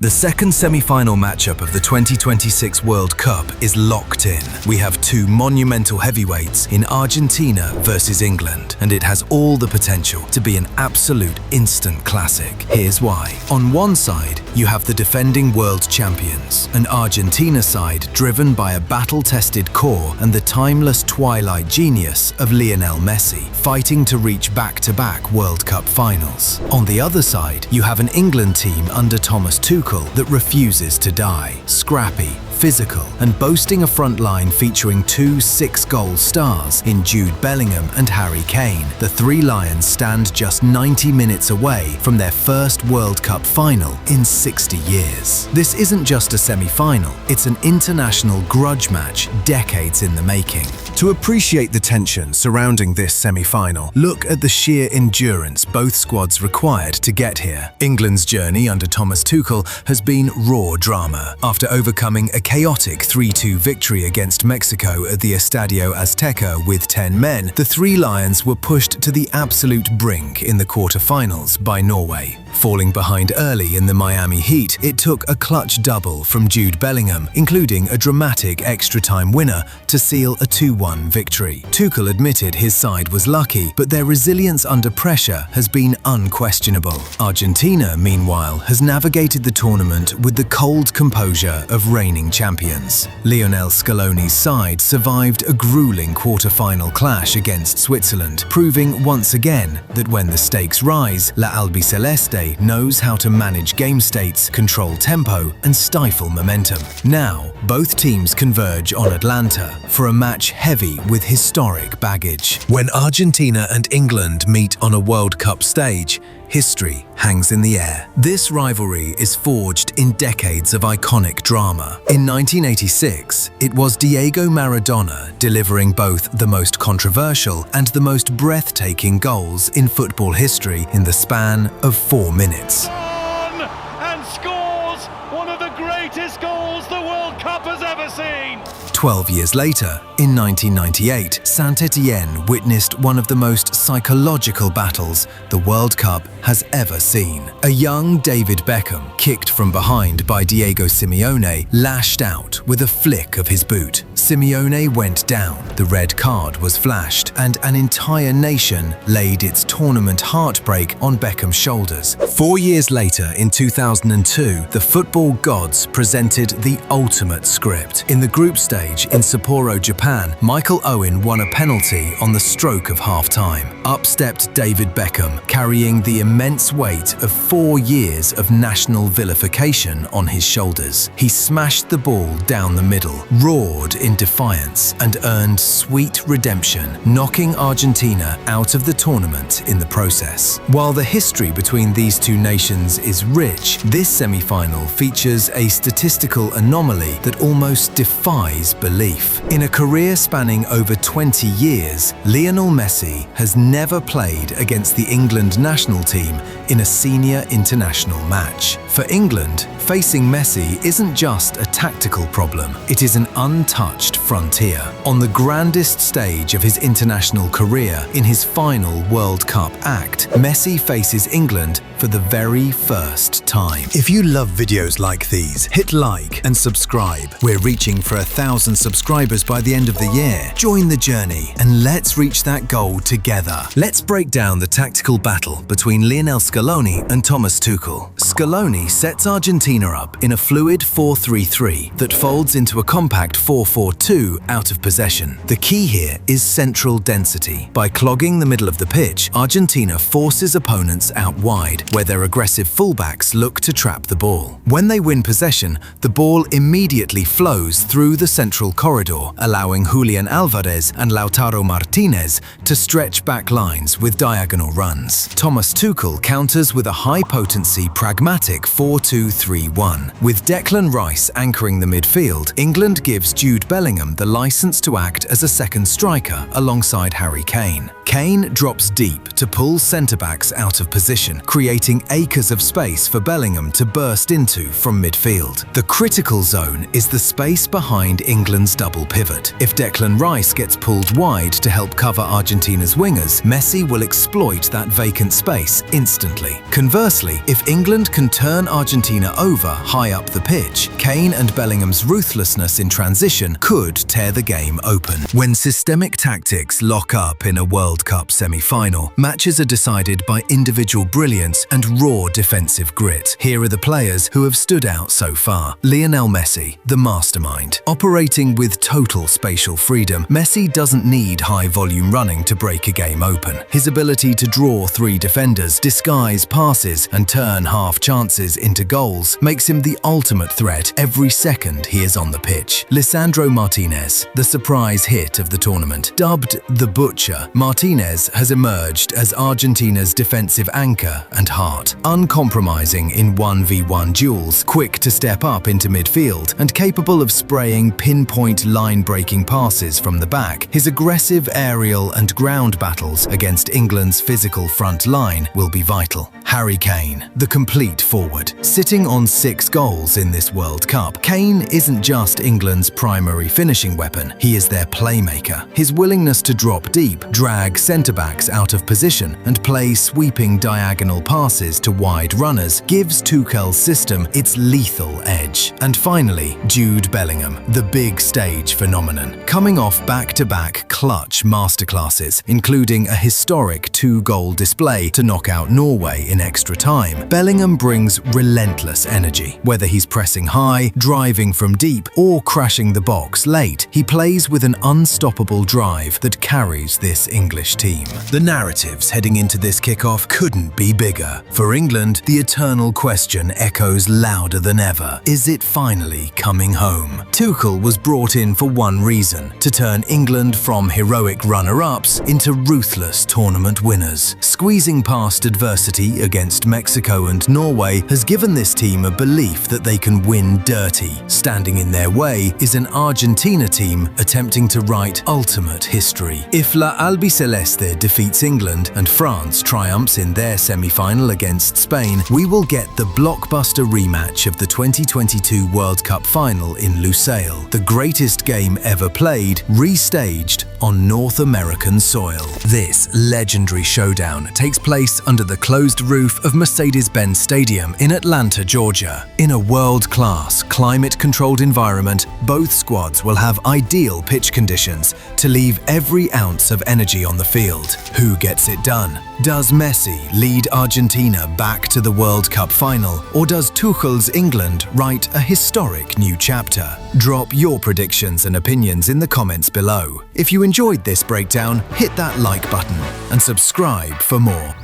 The second semi-final matchup of the 2026 World Cup is locked in. We have two monumental heavyweights in Argentina versus England, and it has all the potential to be an absolute instant classic. Here's why. On one side, you have the defending world champions, an Argentina side driven by a battle-tested core and the timeless twilight genius of Lionel Messi, fighting to reach back-to-back World Cup finals. On the other side, you have an England team under Thomas Tuchel that refuses to die, scrappy, physical, and boasting a front line featuring two 6-goal stars in Jude Bellingham and Harry Kane. The three Lions stand just 90 minutes away from their first World Cup final in 60 years. This isn't just a semi-final, it's an international grudge match decades in the making. To appreciate the tension surrounding this semi-final, look at the sheer endurance both squads required to get here. England's journey under Thomas Tuchel has been raw drama. After overcoming a chaotic 3-2 victory against Mexico at the Estadio Azteca with 10 men, the three Lions were pushed to the absolute brink in the quarter-finals by Norway. Falling behind early in the Miami Heat, it took a clutch double from Jude Bellingham, including a dramatic extra-time winner, to seal a 2-1 victory. Tuchel admitted his side was lucky, but their resilience under pressure has been unquestionable. Argentina, meanwhile, has navigated the tournament with the cold composure of reigning champions. Lionel Scaloni's side survived a grueling quarter-final clash against Switzerland, proving once again that when the stakes rise, La Albiceleste knows how to manage game states, control tempo, and stifle momentum. Now, both teams converge on Atlanta for a match heavy with historic baggage. When Argentina and England meet on a World Cup stage, history hangs in the air. This rivalry is forged in decades of iconic drama. In 1986, it was Diego Maradona delivering both the most controversial and the most breathtaking goals in football history in the span of 4 minutes. And scores one of the greatest goals the World Cup has ever seen. 12 years later, in 1998, Saint-Étienne witnessed one of the most psychological battles the World Cup has ever seen. A young David Beckham, kicked from behind by Diego Simeone, lashed out with a flick of his boot. Simeone went down, the red card was flashed, and an entire nation laid its tournament heartbreak on Beckham's shoulders. 4 years later, in 2002, the football gods presented the ultimate script. In the group stage in Sapporo, Japan, Michael Owen won a penalty on the stroke of half-time. Up stepped David Beckham, carrying the immense weight of 4 years of national vilification on his shoulders. He smashed the ball down the middle, roared in defiance, and earned sweet redemption, knocking Argentina out of the tournament in the process. While the history between these two nations is rich, this semi-final features a statistical anomaly that almost defies belief. In a career spanning over 20 years, Lionel Messi has never played against the England national team in a senior international match. For England, facing Messi isn't just a tactical problem, it is an untouched frontier. On the grandest stage of his international career, in his final World Cup act, Messi faces England for the very first time. If you love videos like these, hit like and subscribe. We're reaching for 1,000 subscribers by the end of the year. Join the journey and let's reach that goal together. Let's break down the tactical battle between Lionel Scaloni and Thomas Tuchel. Scaloni sets Argentina up in a fluid 4-3-3 that folds into a compact 4-4-2 out of possession. The key here is central density. By clogging the middle of the pitch, Argentina forces opponents out wide, where their aggressive fullbacks look to trap the ball. When they win possession, the ball immediately flows through the central corridor, allowing Julian Alvarez and Lautaro Martínez to stretch back lines with diagonal runs. Thomas Tuchel counters with a high-potency, pragmatic 4-2-3-1. With Declan Rice anchoring the midfield, England gives Jude Bellingham the license to act as a second striker alongside Harry Kane. Kane drops deep to pull centre-backs out of position, creating acres of space for Bellingham to burst into from midfield. The critical zone is the space behind England's double pivot. If Declan Rice gets pulled wide to help cover Argentina's wingers, Messi will exploit that vacant space instantly. Conversely, if England England can turn Argentina over high up the pitch, Kane and Bellingham's ruthlessness in transition could tear the game open. When systemic tactics lock up in a World Cup semi-final, matches are decided by individual brilliance and raw defensive grit. Here are the players who have stood out so far. Lionel Messi, the mastermind. Operating with total spatial freedom, Messi doesn't need high-volume running to break a game open. His ability to draw three defenders, disguise passes, and turn half chances into goals makes him the ultimate threat every second he is on the pitch. Lisandro Martínez, the surprise hit of the tournament. Dubbed the Butcher, Martínez has emerged as Argentina's defensive anchor and heart. Uncompromising in 1v1 duels, quick to step up into midfield, and capable of spraying pinpoint line-breaking passes from the back, his aggressive aerial and ground battles against England's physical front line will be vital. Harry Kane, the complete forward. Sitting on 6 goals in this World Cup, Kane isn't just England's primary finishing weapon, he is their playmaker. His willingness to drop deep, drag centre-backs out of position, and play sweeping diagonal passes to wide runners gives Tuchel's system its lethal edge. And finally, Jude Bellingham, the big stage phenomenon. Coming off back-to-back clutch masterclasses, including a historic 2-goal display to knock out Norway in extra time, Bellingham brings relentless energy. Whether he's pressing high, driving from deep, or crashing the box late, he plays with an unstoppable drive that carries this English team. The narratives heading into this kickoff couldn't be bigger. For England, the eternal question echoes louder than ever. Is it finally coming home? Tuchel was brought in for one reason: to turn England from heroic runner-ups into ruthless tournament winners. Squeezing past adversity against Mexico and Norway has given this team a belief that they can win dirty. Standing in their way is an Argentina team attempting to write ultimate history. If La Albiceleste defeats England and France triumphs in their semi-final against Spain, we will get the blockbuster rematch of the 2022 World Cup final in Lusail, the greatest game ever played, restaged on North American soil. This legendary showdown takes place under the closed roof of Mercedes-Benz Stadium in Atlanta, Georgia. In a world-class, climate-controlled environment, both squads will have ideal pitch conditions to leave every ounce of energy on the field. Who gets it done? Does Messi lead Argentina back to the World Cup final, or does Tuchel's England write a historic new chapter? Drop your predictions and opinions in the comments below. If you enjoyed this breakdown, hit that like button and subscribe for more.